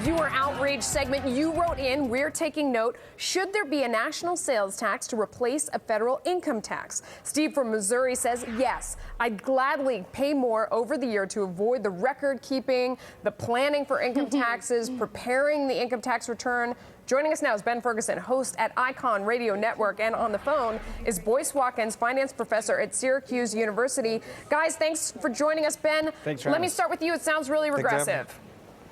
viewer outrage segment. You wrote in, we're taking note. Should there be a national sales tax to replace a federal income tax? Steve from Missouri says, yes, I'd gladly pay more over the year to avoid the record keeping, the planning for income taxes, preparing the income tax return. Joining us now is Ben Ferguson, host at Icon Radio Network, and on the phone is Boyce Watkins, finance professor at Syracuse University. Guys, thanks for joining us, Ben. Thanks for Let me start with you. It sounds really regressive.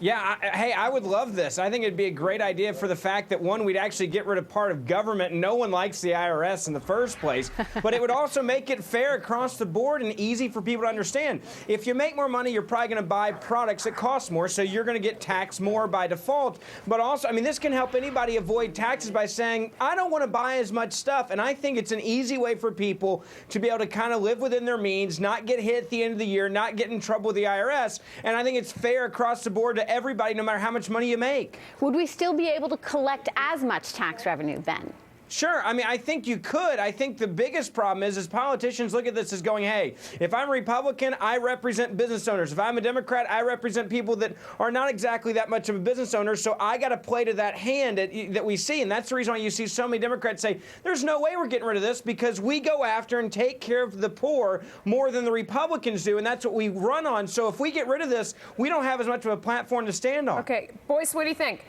Yeah, hey, I would love this. I think it'd be a great idea for the fact that, one, we'd actually get rid of part of government, and no one likes the IRS in the first place. But it would also make it fair across the board and easy for people to understand. If you make more money, you're probably going to buy products that cost more, so you're going to get taxed more by default. But also, I mean, this can help anybody avoid taxes by saying, I don't want to buy as much stuff. And I think it's an easy way for people to be able to kind of live within their means, not get hit at the end of the year, not get in trouble with the IRS. And I think it's fair across the board to everybody, no matter how much money you make. Would we still be able to collect as much tax revenue then? Sure. I mean, I think you could. I think the biggest problem is politicians look at this as going, hey, if I'm a Republican, I represent business owners. If I'm a Democrat, I represent people that are not exactly that much of a business owner. So I got to play to that hand that we see. And that's the reason why you see so many Democrats say, there's no way we're getting rid of this because we go after and take care of the poor more than the Republicans do. And that's what we run on. So if we get rid of this, we don't have as much of a platform to stand on. Okay. Boyce, what do you think?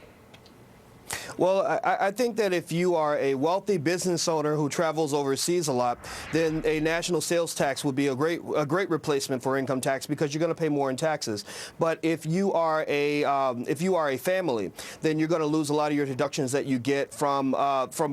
Well, I think that if you are a wealthy business owner who travels overseas a lot, then a national sales tax would be a great replacement for income tax because you're going to pay more in taxes. But if you are a family, then you're going to lose a lot of your deductions that you get from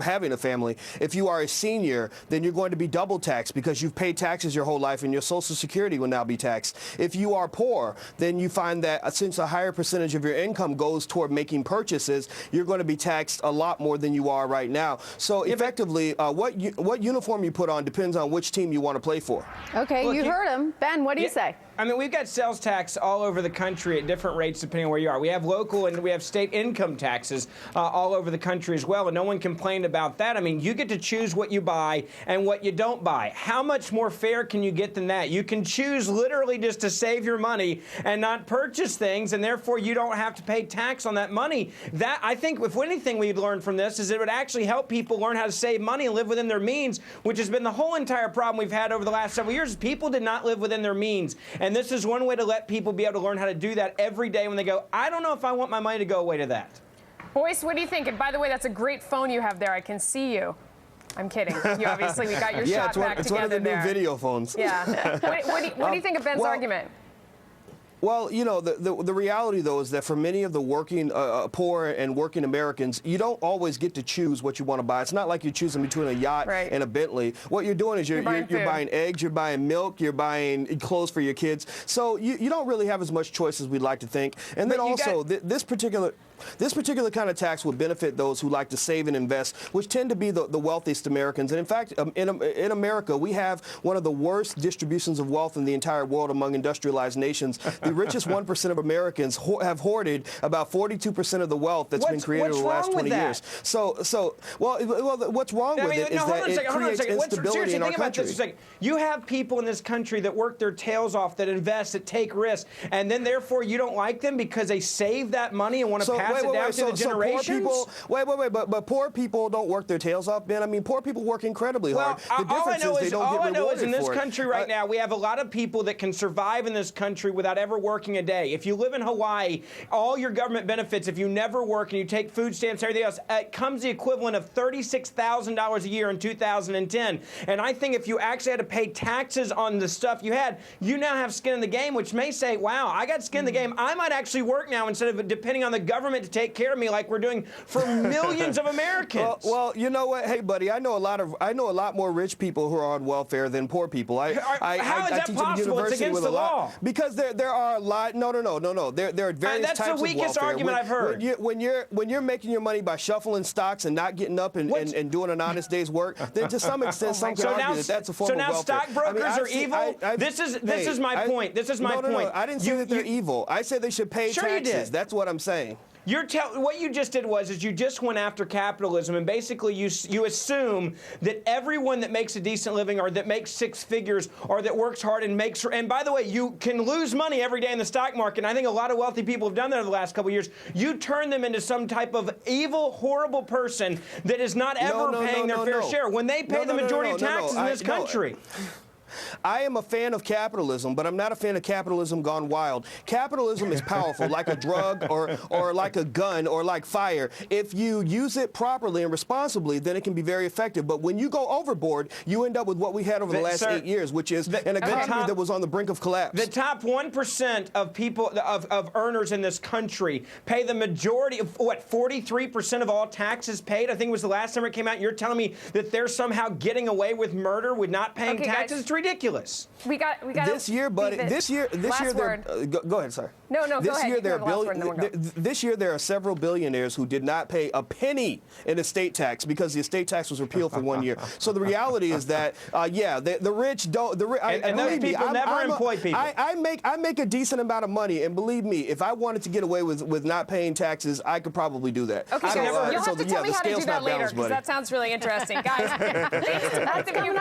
having a family. If you are a senior, then you're going to be double taxed because you've paid taxes your whole life and your Social Security will now be taxed. If you are poor, then you find that since a higher percentage of your income goes toward making purchases, you're going to be taxed a lot more than you are right now. So effectively, what uniform you put on depends on which team you want to play for. Okay, look, you heard him. Ben, what do you say? I mean, we've got sales tax all over the country at different rates depending on where you are. We have local and we have state income taxes all over the country as well, and no one complained about that. I mean, you get to choose what you buy and what you don't buy. How much more fair can you get than that? You can choose literally just to save your money and not purchase things, and therefore you don't have to pay tax on that money. That, I think, if anything we'd learn from this is it would actually help people learn how to save money and live within their means, which has been the whole entire problem we've had over the last several years. People did not live within their means. And this is one way to let people be able to learn how to do that every day when they go, I don't know if I want my money to go away to that. Boyce, what do you think? And by the way, that's a great phone you have there. I can see you. I'm kidding. You obviously, we got your shot back together. It's one of the new there. Video phones. Yeah. What do you think of Ben's argument? Well, you know, the reality, though, is that for many of the working, poor and working Americans, you don't always get to choose what you want to buy. It's not like you're choosing between a yacht and a Bentley. What you're doing is you're buying eggs, you're buying milk, you're buying clothes for your kids. So you don't really have as much choice as we'd like to think. And then also, this particular kind of tax would benefit those who like to save and invest, which tend to be the wealthiest Americans. And in fact, in America, we have one of the worst distributions of wealth in the entire world among industrialized nations. The richest 1% of Americans have hoarded about 42% of the wealth that's been created over the last 20 years. Well, what's wrong with it is that it creates instability in our country. You have people in this country that work their tails off, that invest, that take risks, and then therefore you don't like them because they save that money and want to pass it down to the generations? But poor people don't work their tails off, Ben. I mean, poor people work incredibly hard. The difference is they don't get rewarded for it. All I know is in this country right now, we have a lot of people that can survive in this country without ever working a day. If you live in Hawaii, all your government benefits, if you never work and you take food stamps and everything else, it comes the equivalent of $36,000 a year in 2010. And I think if you actually had to pay taxes on the stuff you had, you now have skin in the game, which may say, wow, I got skin in the game. I might actually work now instead of depending on the government to take care of me like we're doing for millions of Americans. Well, you know what? Hey, buddy, I know a lot more rich people who are on welfare than poor people. How is that possible? It's against the law. Because there are a lot. No. There are various types of welfare. That's the weakest argument I've heard. When you're making your money by shuffling stocks and not getting up and doing an honest day's work, then to some extent, some can argue that's a form of welfare. So now stockbrokers are evil? This is my point. This is my point. No, I didn't say that they're evil. I said they should pay taxes. You did. That's what I'm saying. What you just did is you just went after capitalism, and basically you assume that everyone that makes a decent living or that makes six figures or that works hard and by the way, you can lose money every day in the stock market. And I think a lot of wealthy people have done that over the last couple of years. You turn them into some type of evil, horrible person that is not ever paying their fair share when they pay the majority of taxes in this country. I am a fan of capitalism, but I'm not a fan of capitalism gone wild. Capitalism is powerful, like a drug or like a gun or like fire. If you use it properly and responsibly, then it can be very effective. But when you go overboard, you end up with what we had over the last 8 years, which is an economy that was on the brink of collapse. The top 1% of people, of earners in this country pay the majority of, 43% of all taxes paid? I think it was the last time it came out. You're telling me that they're somehow getting away with murder, with not paying taxes? Guys. It's ridiculous. We got this year, buddy. This year, go ahead, sorry. No, go ahead. This year, there are several billionaires who did not pay a penny in estate tax because the estate tax was repealed for 1 year. So the reality is that, the rich don't. And those people never employ people. I make a decent amount of money, and believe me, if I wanted to get away with not paying taxes, I could probably do that. Okay, you'll have to tell me how to do that later, because that sounds really interesting, guys. That's coming up.